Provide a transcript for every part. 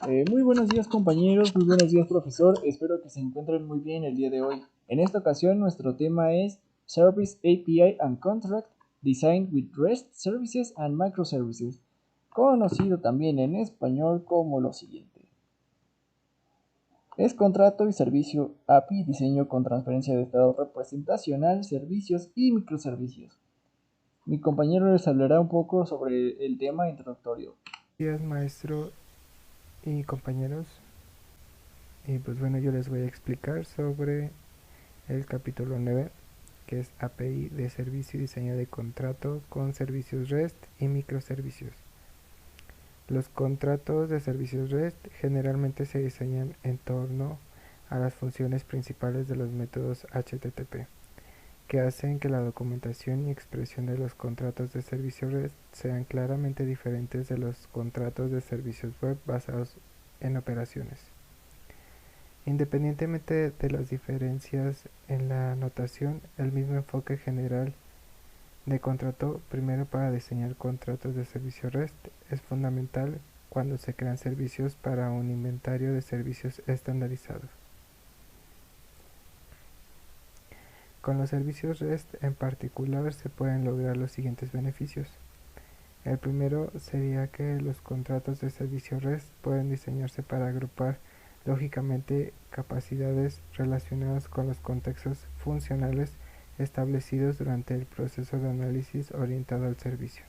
Muy buenos días compañeros, muy buenos días profesor, espero que se encuentren muy bien el día de hoy. En esta ocasión nuestro tema es Service API and Contract Designed with REST Services and Microservices, conocido también en español como lo siguiente. Es contrato y servicio API, diseño con transferencia de estado representacional, servicios y microservicios. Mi compañero les hablará un poco sobre el tema introductorio. Buenos días, maestro y compañeros. Y pues bueno, yo les voy a explicar sobre el capítulo 9, que es API de servicio y diseño de contrato con servicios REST y microservicios. Los contratos de servicios REST generalmente se diseñan en torno a las funciones principales de los métodos HTTP, que hacen que la documentación y expresión de los contratos de servicio REST sean claramente diferentes de los contratos de servicios web basados en operaciones. Independientemente de las diferencias en la notación, el mismo enfoque general de contrato, primero para diseñar contratos de servicio REST, es fundamental cuando se crean servicios para un inventario de servicios estandarizados. Con los servicios REST en particular se pueden lograr los siguientes beneficios. El primero sería que los contratos de servicio REST pueden diseñarse para agrupar lógicamente capacidades relacionadas con los contextos funcionales establecidos durante el proceso de análisis orientado al servicio.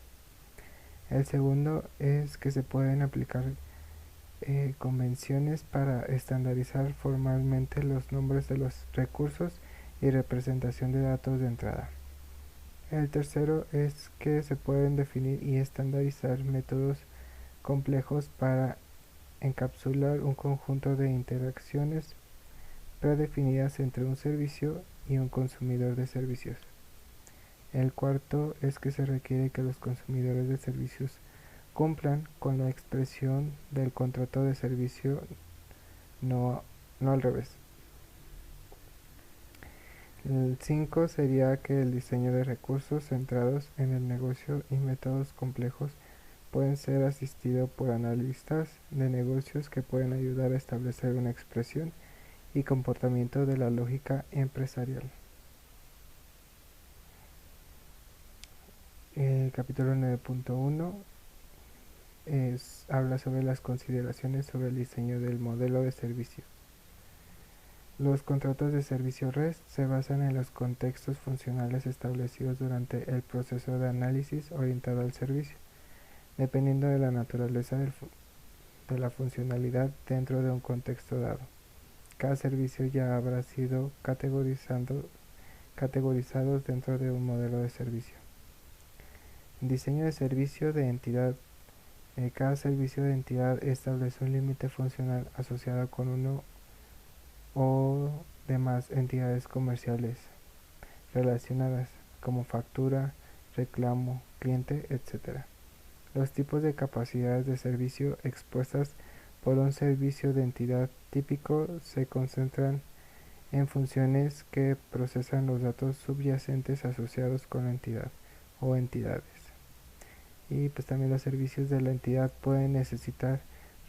El segundo es que se pueden aplicar convenciones para estandarizar formalmente los nombres de los recursos y representación de datos de entrada. El tercero es que se pueden definir y estandarizar métodos complejos para encapsular un conjunto de interacciones predefinidas entre un servicio y un consumidor de servicios. El cuarto es que se requiere que los consumidores de servicios cumplan con la expresión del contrato de servicio, no al revés. El 5 sería que el diseño de recursos centrados en el negocio y métodos complejos pueden ser asistidos por analistas de negocios que pueden ayudar a establecer una expresión y comportamiento de la lógica empresarial. El capítulo 9.1 habla sobre las consideraciones sobre el diseño del modelo de servicio. Los contratos de servicio REST se basan en los contextos funcionales establecidos durante el proceso de análisis orientado al servicio, dependiendo de la naturaleza de la funcionalidad dentro de un contexto dado. Cada servicio ya habrá sido categorizados dentro de un modelo de servicio. Diseño de servicio de entidad. Cada servicio de entidad establece un límite funcional asociado con uno o demás entidades comerciales relacionadas, como factura, reclamo, cliente, etc. Los tipos de capacidades de servicio expuestas por un servicio de entidad típico se concentran en funciones que procesan los datos subyacentes asociados con la entidad o entidades. Y pues también los servicios de la entidad pueden necesitar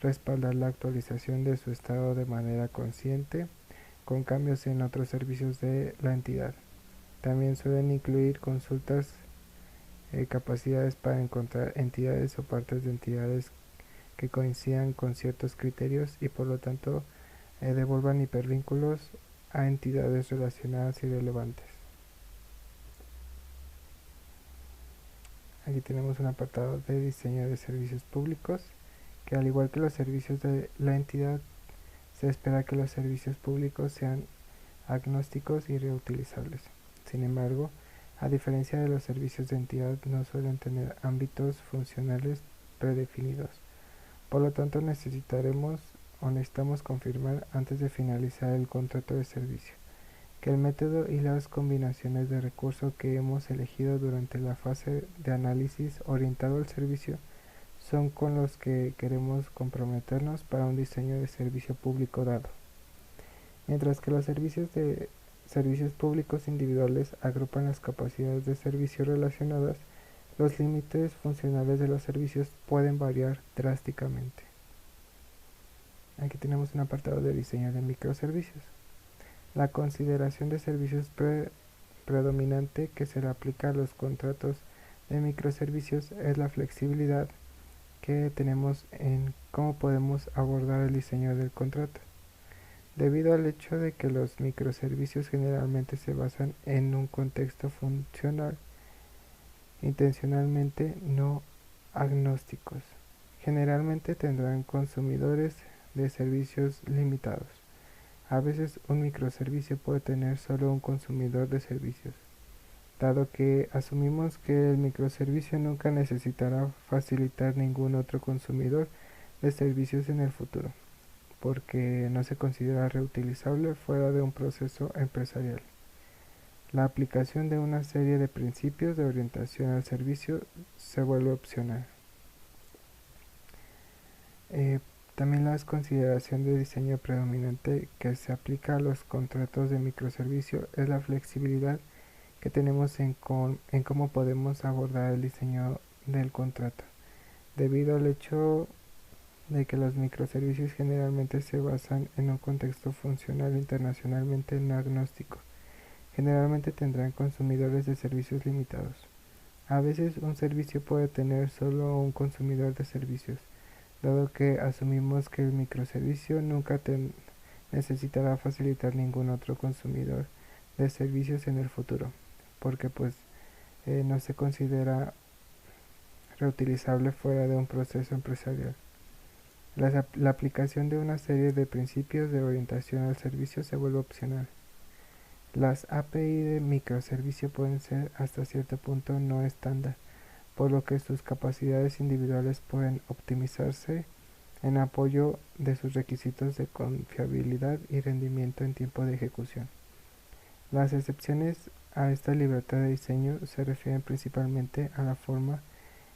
respaldar la actualización de su estado de manera consciente con cambios en otros servicios de la entidad. También suelen incluir consultas, capacidades para encontrar entidades o partes de entidades que coincidan con ciertos criterios y por lo tanto devuelvan hipervínculos a entidades relacionadas y relevantes. Aquí tenemos un apartado de diseño de servicios públicos, que al igual que los servicios de la entidad, se espera que los servicios públicos sean agnósticos y reutilizables. Sin embargo, a diferencia de los servicios de entidad, no suelen tener ámbitos funcionales predefinidos. Por lo tanto, necesitamos confirmar antes de finalizar el contrato de servicio que el método y las combinaciones de recursos que hemos elegido durante la fase de análisis orientado al servicio son con los que queremos comprometernos para un diseño de servicio público dado. Mientras que los servicios públicos individuales agrupan las capacidades de servicio relacionadas, los límites funcionales de los servicios pueden variar drásticamente. Aquí tenemos un apartado de diseño de microservicios. La consideración de servicios predominante que se le aplica a los contratos de microservicios es la flexibilidad que tenemos en cómo podemos abordar el diseño del contrato. Debido al hecho de que los microservicios generalmente se basan en un contexto funcional, intencionalmente no agnósticos, generalmente tendrán consumidores de servicios limitados. A veces un microservicio puede tener solo un consumidor de servicios, dado que asumimos que el microservicio nunca necesitará facilitar ningún otro consumidor de servicios en el futuro, porque no se considera reutilizable fuera de un proceso empresarial. La aplicación de una serie de principios de orientación al servicio se vuelve opcional. También la consideración de diseño predominante que se aplica a los contratos de microservicio es la flexibilidad que tenemos en cómo podemos abordar el diseño del contrato, debido al hecho de que los microservicios generalmente se basan en un contexto funcional internacionalmente no agnóstico. Generalmente tendrán consumidores de servicios limitados. A veces un servicio puede tener solo un consumidor de servicios, dado que asumimos que el microservicio nunca necesitará facilitar ningún otro consumidor de servicios en el futuro, porque no se considera reutilizable fuera de un proceso empresarial. La aplicación de una serie de principios de orientación al servicio se vuelve opcional. Las API de microservicio pueden ser hasta cierto punto no estándar, por lo que sus capacidades individuales pueden optimizarse en apoyo de sus requisitos de confiabilidad y rendimiento en tiempo de ejecución. Las excepciones a esta libertad de diseño se refieren principalmente a la forma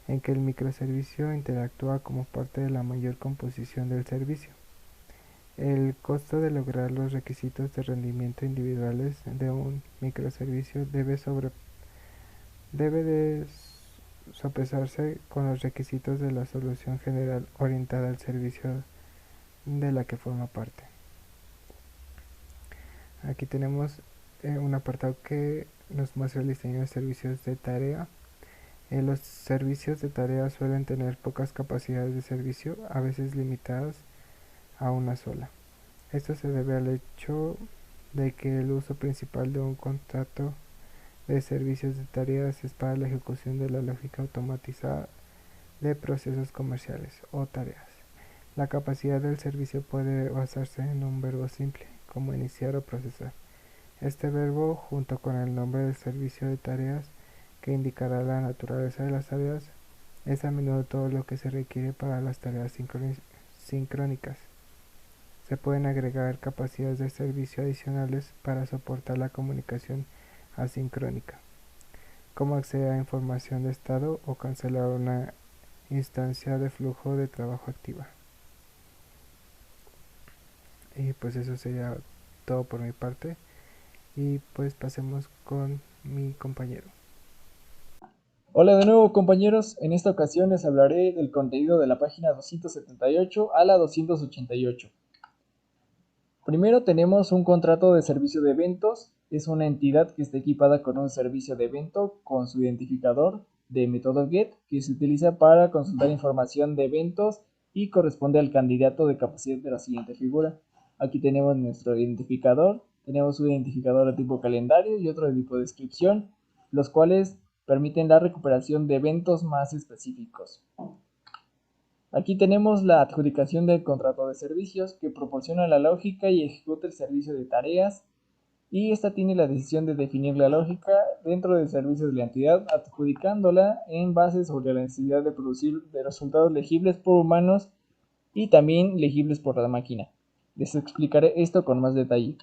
en que el microservicio interactúa como parte de la mayor composición del servicio. El costo de lograr los requisitos de rendimiento individuales de un microservicio debe de sopesarse con los requisitos de la solución general orientada al servicio de la que forma parte. Aquí tenemos un apartado que nos muestra el diseño de servicios de tarea. Los servicios de tarea suelen tener pocas capacidades de servicio, a veces limitadas a una sola. Esto se debe al hecho de que el uso principal de un contrato de servicios de tareas es para la ejecución de la lógica automatizada de procesos comerciales o tareas. La capacidad del servicio puede basarse en un verbo simple, como iniciar o procesar. Este verbo, junto con el nombre del servicio de tareas, que indicará la naturaleza de las tareas, es a menudo todo lo que se requiere para las tareas sincrónicas. Se pueden agregar capacidades de servicio adicionales para soportar la comunicación asincrónica, como acceder a información de estado o cancelar una instancia de flujo de trabajo activa. Y pues eso sería todo por mi parte. Y pues pasemos con mi compañero. Hola de nuevo compañeros, en esta ocasión les hablaré del contenido de la página 278 a la 288. Primero tenemos un contrato de servicio de eventos. Es una entidad que está equipada con un servicio de evento con su identificador de método GET que se utiliza para consultar información de eventos y corresponde al candidato de capacidad de la siguiente figura. Aquí tenemos nuestro identificador, tenemos un identificador de tipo calendario y otro de tipo descripción, los cuales permiten la recuperación de eventos más específicos. Aquí tenemos la adjudicación del contrato de servicios que proporciona la lógica y ejecuta el servicio de tareas, y esta tiene la decisión de definir la lógica dentro del servicio de la entidad, adjudicándola en base sobre la necesidad de producir de resultados legibles por humanos y también legibles por la máquina. Les explicaré esto con más detalle.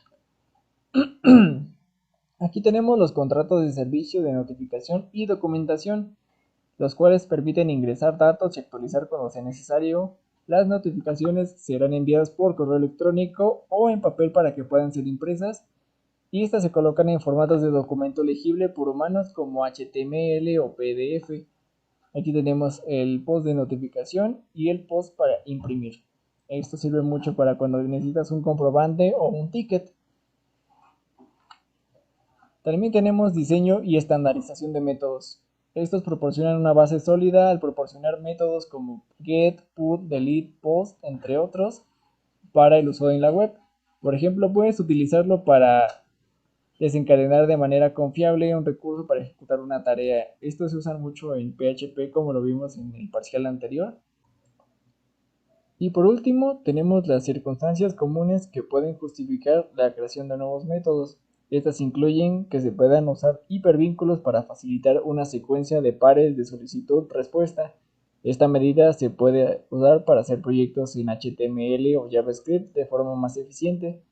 Aquí tenemos los contratos de servicio de notificación y documentación, los cuales permiten ingresar datos y actualizar cuando sea necesario. Las notificaciones serán enviadas por correo electrónico o en papel para que puedan ser impresas, y estas se colocan en formatos de documento legible por humanos como HTML o PDF. Aquí tenemos el post de notificación y el post para imprimir. Esto sirve mucho para cuando necesitas un comprobante o un ticket. También tenemos diseño y estandarización de métodos. Estos proporcionan una base sólida al proporcionar métodos como get, put, delete, post, entre otros, para el uso en la web. Por ejemplo, puedes utilizarlo para desencadenar de manera confiable un recurso para ejecutar una tarea. Estos se usan mucho en PHP, como lo vimos en el parcial anterior. Y por último, tenemos las circunstancias comunes que pueden justificar la creación de nuevos métodos. Estas incluyen que se puedan usar hipervínculos para facilitar una secuencia de pares de solicitud-respuesta. Esta medida se puede usar para hacer proyectos en HTML o JavaScript de forma más eficiente.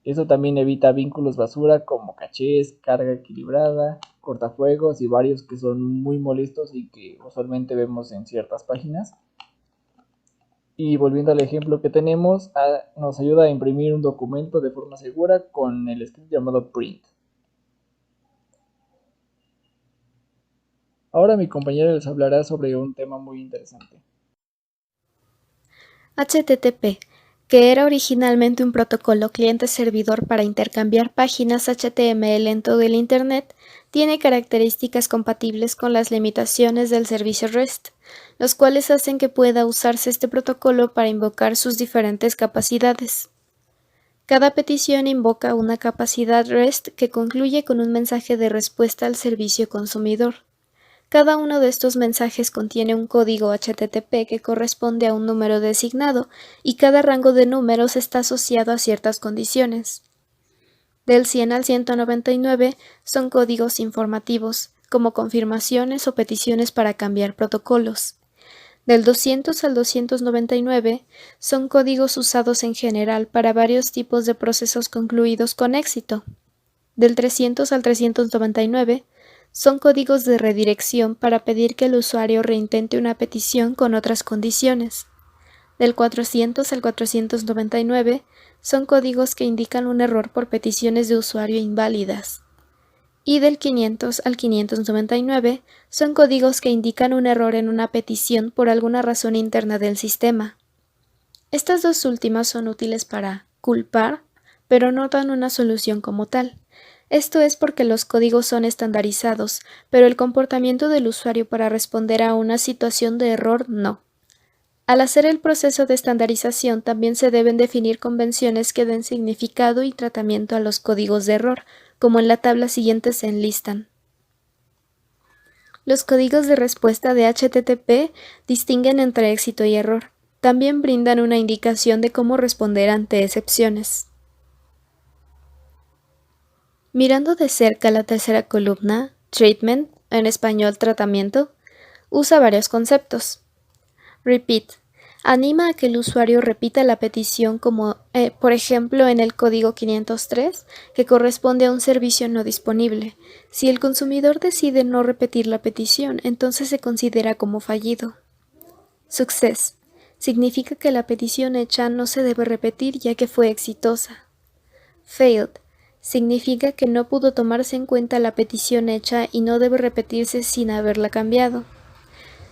Eso también evita vínculos basura como cachés, carga equilibrada, cortafuegos y varios que son muy molestos y que usualmente vemos en ciertas páginas. Y volviendo al ejemplo que tenemos, nos ayuda a imprimir un documento de forma segura con el script llamado print. Ahora mi compañera les hablará sobre un tema muy interesante. HTTP, que era originalmente un protocolo cliente-servidor para intercambiar páginas HTML en todo el Internet, tiene características compatibles con las limitaciones del servicio REST, los cuales hacen que pueda usarse este protocolo para invocar sus diferentes capacidades. Cada petición invoca una capacidad REST que concluye con un mensaje de respuesta al servicio consumidor. Cada uno de estos mensajes contiene un código HTTP que corresponde a un número designado y cada rango de números está asociado a ciertas condiciones. Del 100 al 199 son códigos informativos, como confirmaciones o peticiones para cambiar protocolos. Del 200 al 299 son códigos usados en general para varios tipos de procesos concluidos con éxito. Del 300 al 399 son códigos de redirección para pedir que el usuario reintente una petición con otras condiciones. Del 400 al 499 son códigos que indican un error por peticiones de usuario inválidas. Y del 500 al 599 son códigos que indican un error en una petición por alguna razón interna del sistema. Estas dos últimas son útiles para culpar, pero no dan una solución como tal. Esto es porque los códigos son estandarizados, pero el comportamiento del usuario para responder a una situación de error no. Al hacer el proceso de estandarización también se deben definir convenciones que den significado y tratamiento a los códigos de error, como en la tabla siguiente se enlistan. Los códigos de respuesta de HTTP distinguen entre éxito y error. También brindan una indicación de cómo responder ante excepciones. Mirando de cerca la tercera columna, treatment, en español tratamiento, usa varios conceptos. Repeat, anima a que el usuario repita la petición como, por ejemplo, en el código 503, que corresponde a un servicio no disponible. Si el consumidor decide no repetir la petición, entonces se considera como fallido. Success, significa que la petición hecha no se debe repetir ya que fue exitosa. Failed, significa que no pudo tomarse en cuenta la petición hecha y no debe repetirse sin haberla cambiado.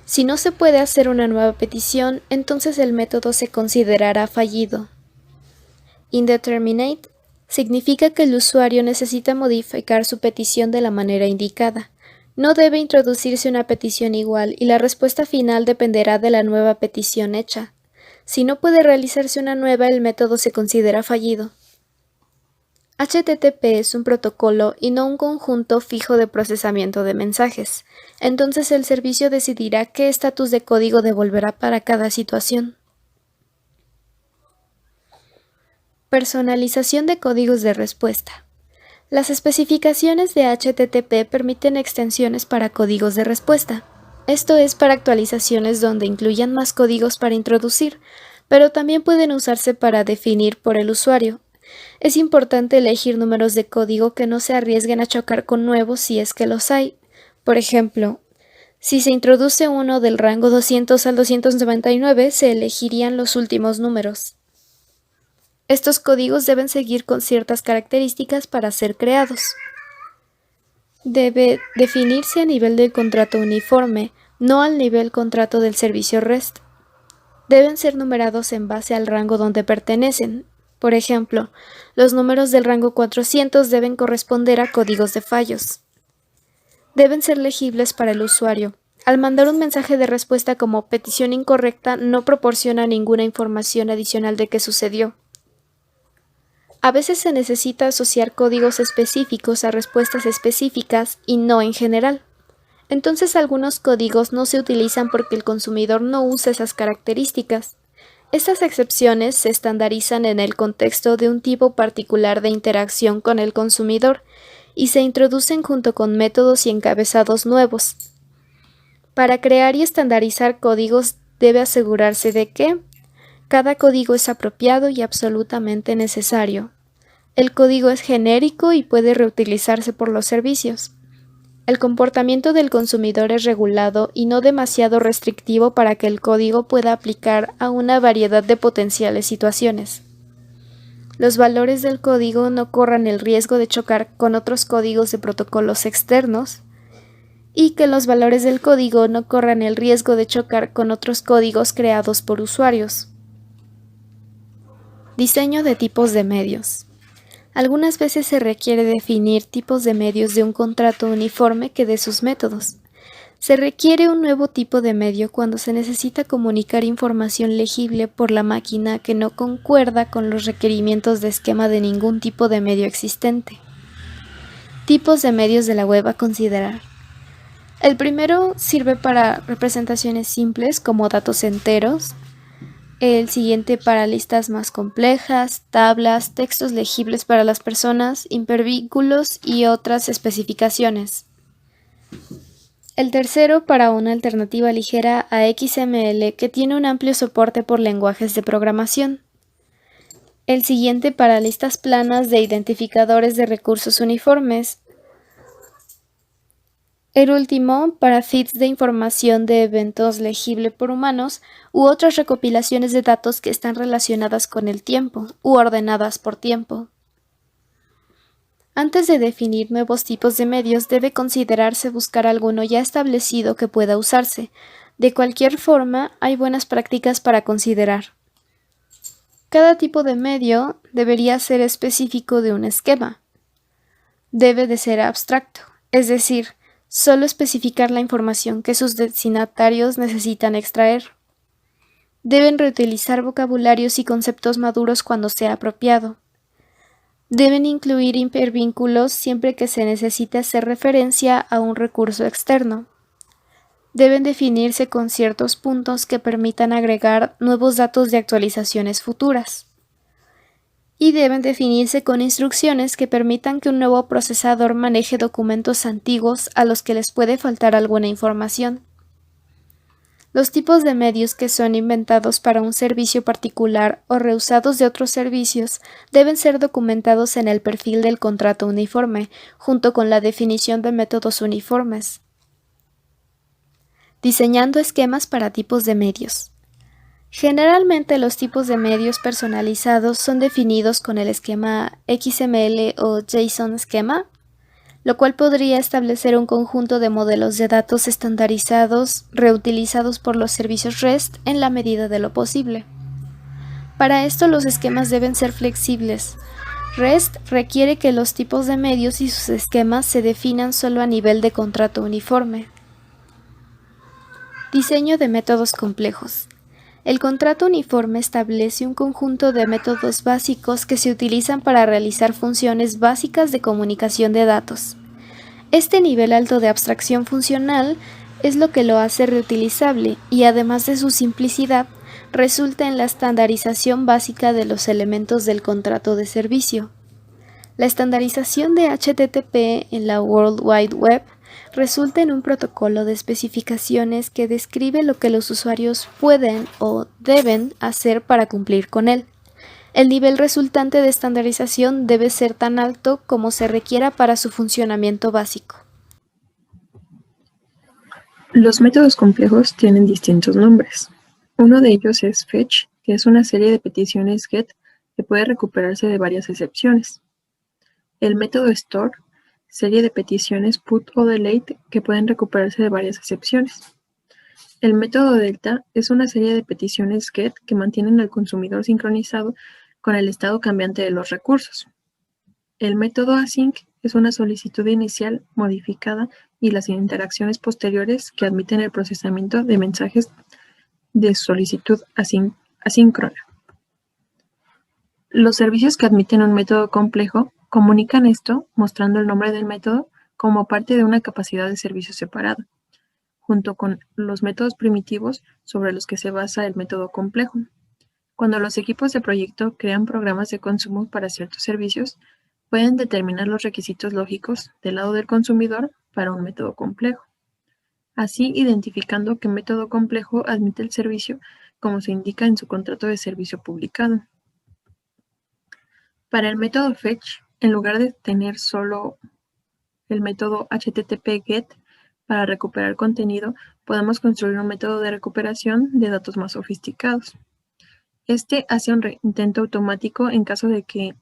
Si no se puede hacer una nueva petición, entonces el método se considerará fallido. Indeterminate significa que el usuario necesita modificar su petición de la manera indicada. No debe introducirse una petición igual y la respuesta final dependerá de la nueva petición hecha. Si no puede realizarse una nueva, el método se considera fallido. HTTP es un protocolo y no un conjunto fijo de procesamiento de mensajes. Entonces el servicio decidirá qué estatus de código devolverá para cada situación. Personalización de códigos de respuesta. Las especificaciones de HTTP permiten extensiones para códigos de respuesta. Esto es para actualizaciones donde incluyan más códigos para introducir, pero también pueden usarse para definir por el usuario. Es importante elegir números de código que no se arriesguen a chocar con nuevos si es que los hay. Por ejemplo, si se introduce uno del rango 200 al 299, se elegirían los últimos números. Estos códigos deben seguir con ciertas características para ser creados. Debe definirse a nivel del contrato uniforme, no al nivel contrato del servicio REST. Deben ser numerados en base al rango donde pertenecen. Por ejemplo, los números del rango 400 deben corresponder a códigos de fallos. Deben ser legibles para el usuario. Al mandar un mensaje de respuesta como petición incorrecta, no proporciona ninguna información adicional de qué sucedió. A veces se necesita asociar códigos específicos a respuestas específicas y no en general. Entonces algunos códigos no se utilizan porque el consumidor no usa esas características. Estas excepciones se estandarizan en el contexto de un tipo particular de interacción con el consumidor y se introducen junto con métodos y encabezados nuevos. Para crear y estandarizar códigos debe asegurarse de que cada código es apropiado y absolutamente necesario. El código es genérico y puede reutilizarse por los servicios. El comportamiento del consumidor es regulado y no demasiado restrictivo para que el código pueda aplicar a una variedad de potenciales situaciones. Los valores del código no corran el riesgo de chocar con otros códigos de protocolos externos y que los valores del código no corran el riesgo de chocar con otros códigos creados por usuarios. Diseño de tipos de medios. Algunas veces se requiere definir tipos de medios de un contrato uniforme que de sus métodos. Se requiere un nuevo tipo de medio cuando se necesita comunicar información legible por la máquina que no concuerda con los requerimientos de esquema de ningún tipo de medio existente. Tipos de medios de la web a considerar. El primero sirve para representaciones simples como datos enteros. El siguiente para listas más complejas, tablas, textos legibles para las personas, hipervínculos y otras especificaciones. El tercero para una alternativa ligera a XML que tiene un amplio soporte por lenguajes de programación. El siguiente para listas planas de identificadores de recursos uniformes. El último para feeds de información de eventos legible por humanos u otras recopilaciones de datos que están relacionadas con el tiempo u ordenadas por tiempo. Antes de definir nuevos tipos de medios debe considerarse buscar alguno ya establecido que pueda usarse. De cualquier forma, hay buenas prácticas para considerar. Cada tipo de medio debería ser específico de un esquema. Debe de ser abstracto, es decir, solo especificar la información que sus destinatarios necesitan extraer. Deben reutilizar vocabularios y conceptos maduros cuando sea apropiado. Deben incluir hipervínculos siempre que se necesite hacer referencia a un recurso externo. Deben definirse con ciertos puntos que permitan agregar nuevos datos de actualizaciones futuras. Y deben definirse con instrucciones que permitan que un nuevo procesador maneje documentos antiguos a los que les puede faltar alguna información. Los tipos de medios que son inventados para un servicio particular o reusados de otros servicios deben ser documentados en el perfil del contrato uniforme, junto con la definición de métodos uniformes. Diseñando esquemas para tipos de medios. Generalmente los tipos de medios personalizados son definidos con el esquema XML o JSON esquema, lo cual podría establecer un conjunto de modelos de datos estandarizados reutilizados por los servicios REST en la medida de lo posible. Para esto los esquemas deben ser flexibles. REST requiere que los tipos de medios y sus esquemas se definan solo a nivel de contrato uniforme. Diseño de métodos complejos. El contrato uniforme establece un conjunto de métodos básicos que se utilizan para realizar funciones básicas de comunicación de datos. Este nivel alto de abstracción funcional es lo que lo hace reutilizable y, además de su simplicidad, resulta en la estandarización básica de los elementos del contrato de servicio. La estandarización de HTTP en la World Wide Web resulta en un protocolo de especificaciones que describe lo que los usuarios pueden o deben hacer para cumplir con él. El nivel resultante de estandarización debe ser tan alto como se requiera para su funcionamiento básico. Los métodos complejos tienen distintos nombres. Uno de ellos es fetch, que es una serie de peticiones get que puede recuperarse de varias excepciones. El método store, serie de peticiones put o delete que pueden recuperarse de varias excepciones. El método delta es una serie de peticiones GET que mantienen al consumidor sincronizado con el estado cambiante de los recursos. El método async es una solicitud inicial modificada y las interacciones posteriores que admiten el procesamiento de mensajes de solicitud asíncrona. Los servicios que admiten un método complejo comunican esto mostrando el nombre del método como parte de una capacidad de servicio separada, junto con los métodos primitivos sobre los que se basa el método complejo. Cuando los equipos de proyecto crean programas de consumo para ciertos servicios, pueden determinar los requisitos lógicos del lado del consumidor para un método complejo, así identificando qué método complejo admite el servicio como se indica en su contrato de servicio publicado. Para el método fetch, en lugar de tener solo el método HTTP GET para recuperar contenido, podemos construir un método de recuperación de datos más sofisticados. Este hace un intento automático en caso de que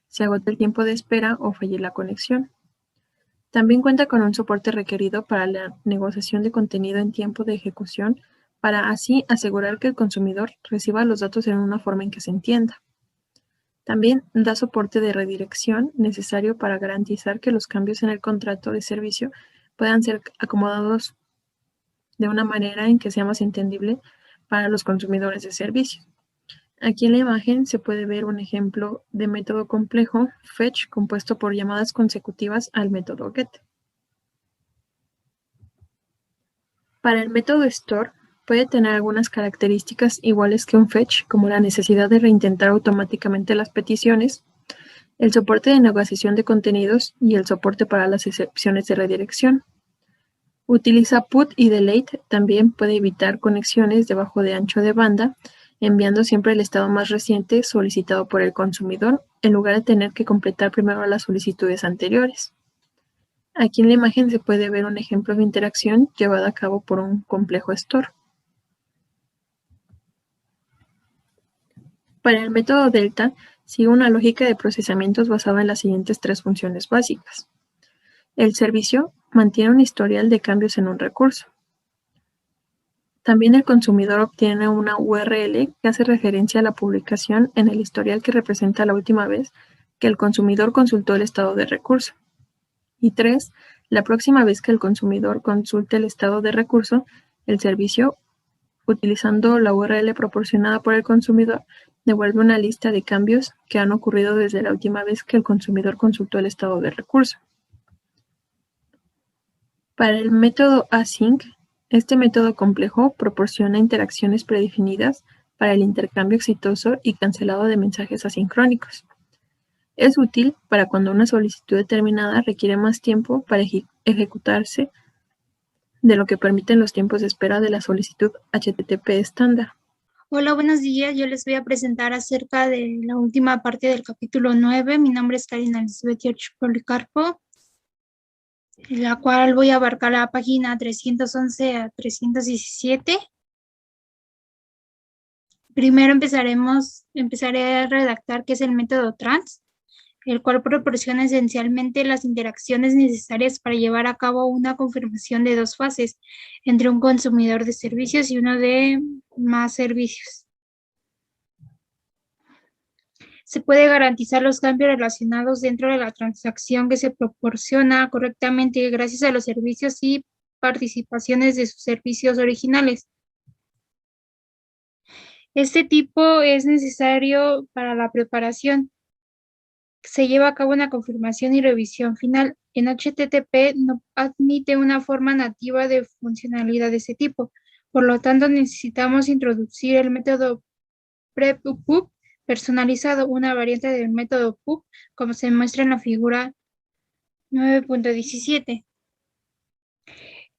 se agote el tiempo de espera o falle la conexión. También cuenta con un soporte requerido para la negociación de contenido en tiempo de ejecución para así asegurar que el consumidor reciba los datos en una forma en que se entienda. También da soporte de redirección necesario para garantizar que los cambios en el contrato de servicio puedan ser acomodados de una manera en que sea más entendible para los consumidores de servicios. Aquí en la imagen se puede ver un ejemplo de método complejo fetch compuesto por llamadas consecutivas al método get. Para el método store puede tener algunas características iguales que un fetch, como la necesidad de reintentar automáticamente las peticiones, el soporte de negociación de contenidos y el soporte para las excepciones de redirección. Utiliza put y delete, también puede evitar conexiones debajo de ancho de banda, enviando siempre el estado más reciente solicitado por el consumidor, en lugar de tener que completar primero las solicitudes anteriores. Aquí en la imagen se puede ver un ejemplo de interacción llevada a cabo por un complejo store. Para el método delta, sigue una lógica de procesamientos basada en las siguientes tres funciones básicas. El servicio mantiene un historial de cambios en un recurso. También el consumidor obtiene una URL que hace referencia a la publicación en el historial que representa la última vez que el consumidor consultó el estado de recurso. Y 3. La próxima vez que el consumidor consulte el estado de recurso, el servicio, utilizando la URL proporcionada por el consumidor, devuelve una lista de cambios que han ocurrido desde la última vez que el consumidor consultó el estado de recurso. Para el método async, este método complejo proporciona interacciones predefinidas para el intercambio exitoso y cancelado de mensajes asincrónicos. Es útil para cuando una solicitud determinada requiere más tiempo para ejecutarse de lo que permiten los tiempos de espera de la solicitud HTTP estándar. Hola, buenos días. Yo les voy a presentar acerca de la última parte del capítulo 9. Mi nombre es Karina Elizabeth Policarpo, en la cual voy a abarcar la página 311 a 317. Primero empezaré a redactar qué es el método trans, el cual proporciona esencialmente las interacciones necesarias para llevar a cabo una confirmación de dos fases entre un consumidor de servicios y uno de más servicios. Se puede garantizar los cambios relacionados dentro de la transacción que se proporciona correctamente gracias a los servicios y participaciones de sus servicios originales. Este tipo es necesario para la preparación. Se lleva a cabo una confirmación y revisión final. En HTTP no admite una forma nativa de funcionalidad de ese tipo. Por lo tanto, necesitamos introducir el método PrepUp personalizado, una variante del método PUP, como se muestra en la figura 9.17.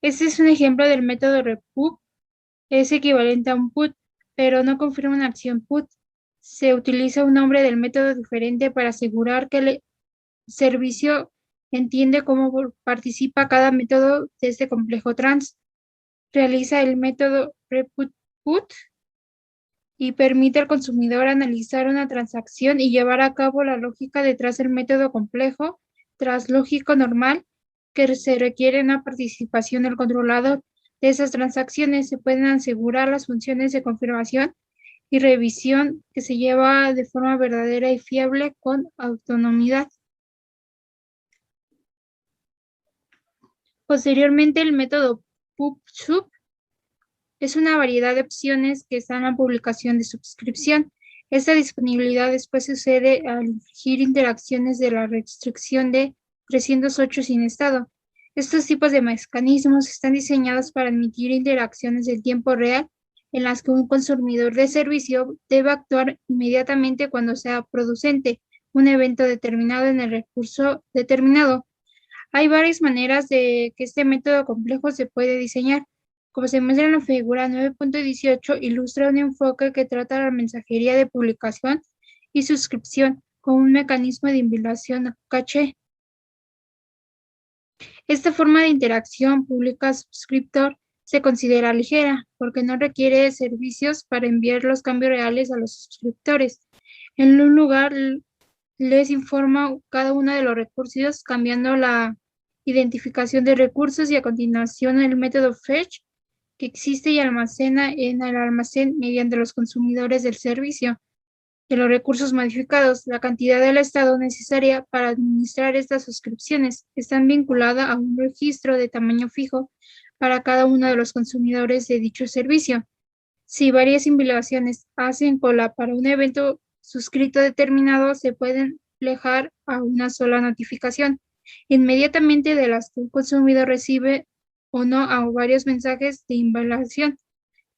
Este es un ejemplo del método RepUp. Es equivalente a un PUT, pero no confirma una acción PUT. Se utiliza un nombre del método diferente para asegurar que el servicio entiende cómo participa cada método de este complejo trans. Realiza el método RepUp y permite al consumidor analizar una transacción y llevar a cabo la lógica detrás del método complejo, tras lógico normal, que se requiere una participación del controlador de esas transacciones. Se pueden asegurar las funciones de confirmación y revisión que se lleva de forma verdadera y fiable con autonomía. Posteriormente, el método PubSub es una variedad de opciones que están en la publicación de suscripción. Esta disponibilidad después sucede al infringir interacciones de la restricción de 308 sin estado. Estos tipos de mecanismos están diseñados para admitir interacciones en tiempo real en las que un consumidor de servicio debe actuar inmediatamente cuando sea producente un evento determinado en el recurso determinado. Hay varias maneras de que este método complejo se puede diseñar. Como se muestra en la figura 9.18, ilustra un enfoque que trata la mensajería de publicación y suscripción como un mecanismo de invitación a caché. Esta forma de interacción pública-suscriptor se considera ligera porque no requiere servicios para enviar los cambios reales a los suscriptores. En un lugar, les informa cada uno de los recursos cambiando la identificación de recursos y a continuación el método fetch que existe y almacena en el almacén mediante los consumidores del servicio de los recursos modificados. La cantidad del estado necesaria para administrar estas suscripciones está vinculada a un registro de tamaño fijo para cada uno de los consumidores de dicho servicio. Si varias invocaciones hacen cola para un evento suscrito determinado, se pueden reflejar a una sola notificación inmediatamente de las que un consumidor recibe o no a varios mensajes de invalidación.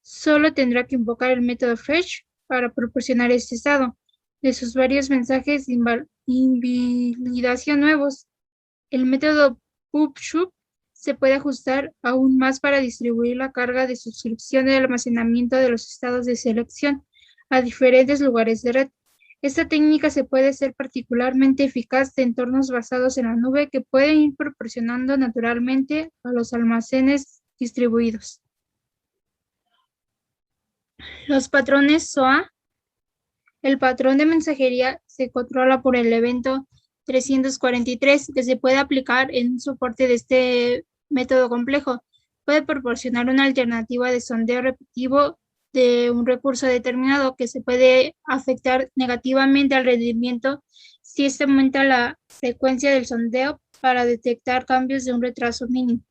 Solo tendrá que invocar el método fetch para proporcionar este estado de sus varios mensajes de invalidación nuevos. El método PubSub se puede ajustar aún más para distribuir la carga de suscripción y almacenamiento de los estados de selección a diferentes lugares de red. Esta técnica se puede ser particularmente eficaz de entornos basados en la nube que pueden ir proporcionando naturalmente a los almacenes distribuidos. Los patrones SOA. El patrón de mensajería se controla por el evento 343 que se puede aplicar en un soporte de este método complejo. Puede proporcionar una alternativa de sondeo repetitivo de un recurso determinado que se puede afectar negativamente al rendimiento si este aumenta la frecuencia del sondeo para detectar cambios de un retraso mínimo.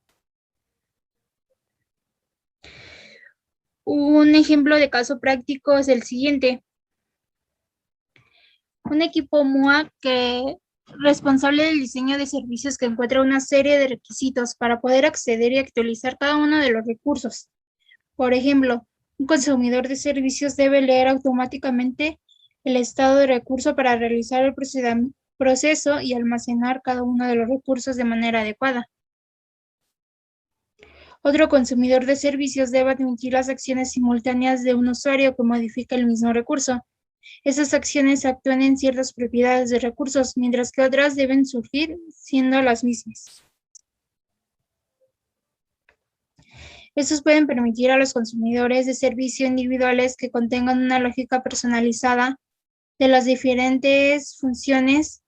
Un ejemplo de caso práctico es el siguiente. Un equipo MUA responsable del diseño de servicios que encuentra una serie de requisitos para poder acceder y actualizar cada uno de los recursos. Por ejemplo, un consumidor de servicios debe leer automáticamente el estado de recurso para realizar el proceso y almacenar cada uno de los recursos de manera adecuada. Otro consumidor de servicios debe admitir las acciones simultáneas de un usuario que modifica el mismo recurso. Esas acciones actúan en ciertas propiedades de recursos, mientras que otras deben surgir siendo las mismas. Estos pueden permitir a los consumidores de servicio individuales que contengan una lógica personalizada de las diferentes funciones,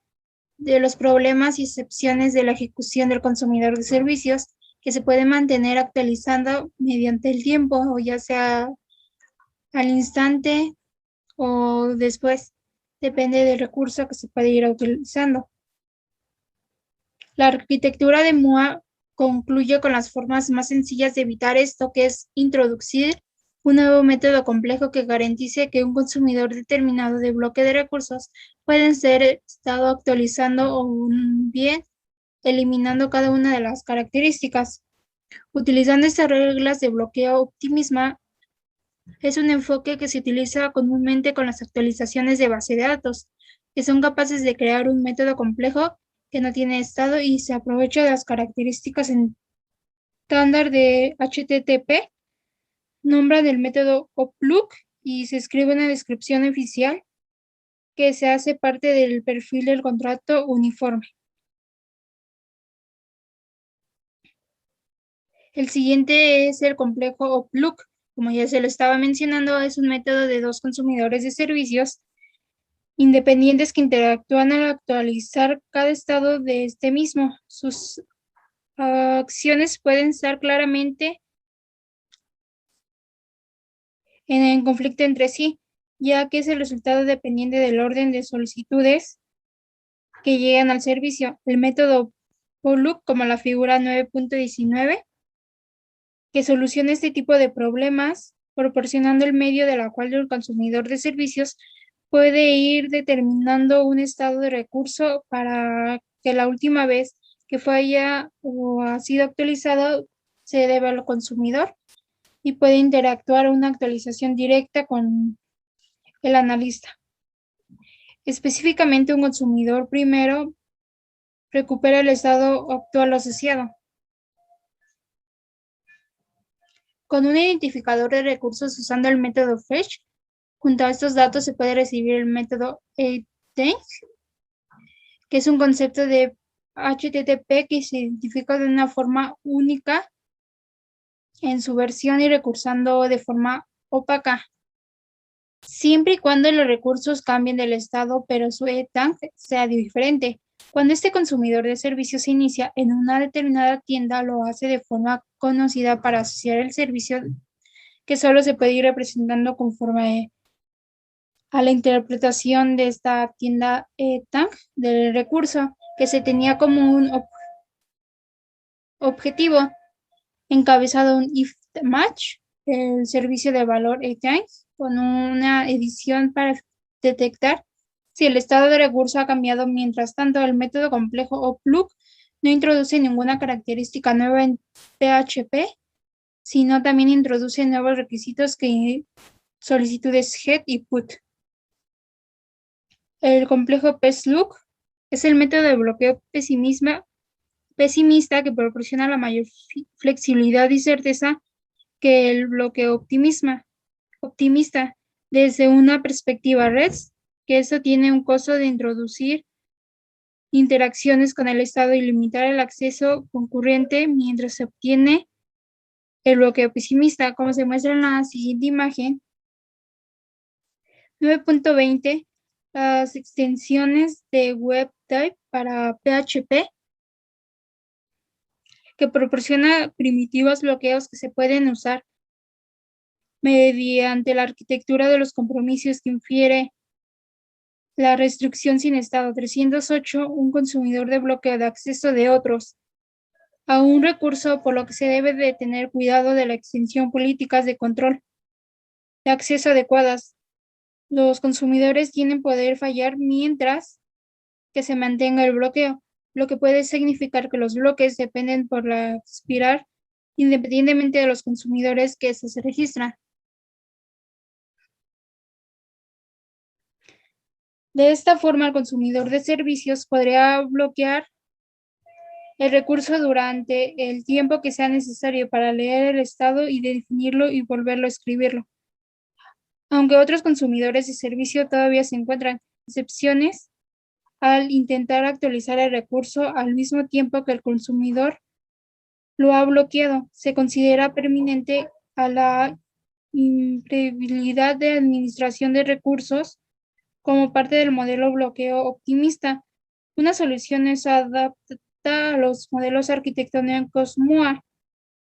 de los problemas y excepciones de la ejecución del consumidor de servicios, que se puede mantener actualizando mediante el tiempo, o ya sea al instante o después, depende del recurso que se puede ir utilizando. La arquitectura de MUA concluye con las formas más sencillas de evitar esto, que es introducir un nuevo método complejo que garantice que un consumidor determinado de bloque de recursos puede ser estado actualizando o bien eliminando cada una de las características. Utilizando estas reglas de bloqueo optimismo, es un enfoque que se utiliza comúnmente con las actualizaciones de base de datos, que son capaces de crear un método complejo que no tiene estado y se aprovecha de las características estándar de HTTP, nombran el método OPLOOK y se escribe una descripción oficial que se hace parte del perfil del contrato uniforme. El siguiente es el complejo OPLOOK. Como ya se lo estaba mencionando, es un método de dos consumidores de servicios independientes que interactúan al actualizar cada estado de este mismo. Sus acciones pueden estar claramente en conflicto entre sí, ya que ese resultado dependiente del orden de solicitudes que llegan al servicio. El método POLUC, como la figura 9.19, que soluciona este tipo de problemas, proporcionando el medio de la cual el consumidor de servicios puede ir determinando un estado de recurso para que la última vez que falla o ha sido actualizado se debe al consumidor y puede interactuar una actualización directa con el analista. Específicamente, un consumidor primero recupera el estado actual asociado. Con un identificador de recursos usando el método fetch, junto a estos datos se puede recibir el método ATAG, que es un concepto de HTTP que se identifica de una forma única en su versión y recursando de forma opaca, siempre y cuando los recursos cambien del estado, pero su ETAG sea diferente. Cuando este consumidor de servicios se inicia en una determinada tienda, lo hace de forma conocida para asociar el servicio que solo se puede ir representando conforme a la interpretación de esta tienda ETAG del recurso que se tenía como un objetivo encabezado un if match, el servicio de valor ETAG, con una edición para detectar si el estado de recurso ha cambiado. Mientras tanto, el método complejo o plug no introduce ninguna característica nueva en PHP, sino también introduce nuevos requisitos que solicitudes GET y PUT. El complejo PESLOOK es el método de bloqueo pesimista que proporciona la mayor flexibilidad y certeza que el bloqueo optimista desde una perspectiva REST, que eso tiene un costo de introducir interacciones con el estado y limitar el acceso concurrente mientras se obtiene el bloqueo pesimista, como se muestra en la siguiente imagen. 9.20, las extensiones de WebType para PHP, que proporciona primitivos bloqueos que se pueden usar mediante la arquitectura de los compromisos que infiere la restricción sin estado. 308, un consumidor de bloqueo de acceso de otros a un recurso, por lo que se debe de tener cuidado de la extensión políticas de control de acceso adecuadas. Los consumidores tienen poder fallar mientras que se mantenga el bloqueo, lo que puede significar que los bloques dependen por la expirar independientemente de los consumidores que se registran. De esta forma, el consumidor de servicios podría bloquear el recurso durante el tiempo que sea necesario para leer el estado y definirlo y volverlo a escribirlo. Aunque otros consumidores de servicio todavía se encuentran excepciones al intentar actualizar el recurso al mismo tiempo que el consumidor lo ha bloqueado, se considera permanente a la imprevisibilidad de administración de recursos como parte del modelo bloqueo optimista. Una solución es adapta a los modelos arquitectónicos MOA,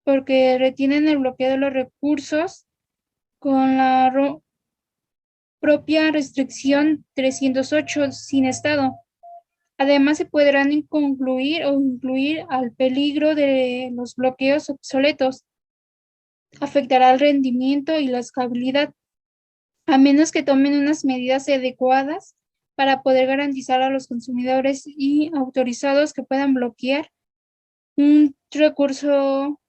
porque retienen el bloqueo de los recursos con la propia restricción 308 sin estado. Además, se podrán concluir o incluir al peligro de los bloqueos obsoletos. Afectará el rendimiento y la escalabilidad, a menos que tomen unas medidas adecuadas para poder garantizar a los consumidores y autorizados que puedan bloquear un recurso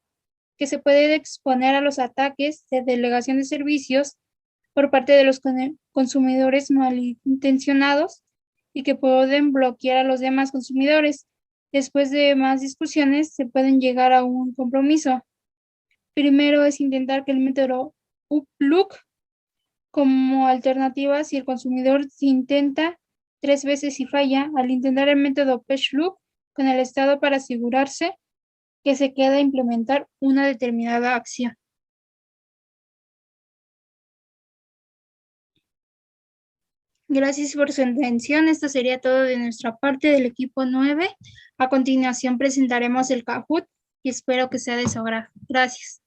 que se puede exponer a los ataques de delegación de servicios por parte de los consumidores malintencionados y que pueden bloquear a los demás consumidores. Después de más discusiones, se pueden llegar a un compromiso. Primero es intentar que el método UPLOOK como alternativa si el consumidor se intenta 3 veces y falla, al intentar el método PESLOOK con el estado para asegurarse que se queda implementar una determinada acción. Gracias por su atención. Esto sería todo de nuestra parte del equipo 9. A continuación presentaremos el Kahoot y espero que sea de su agrado. Gracias.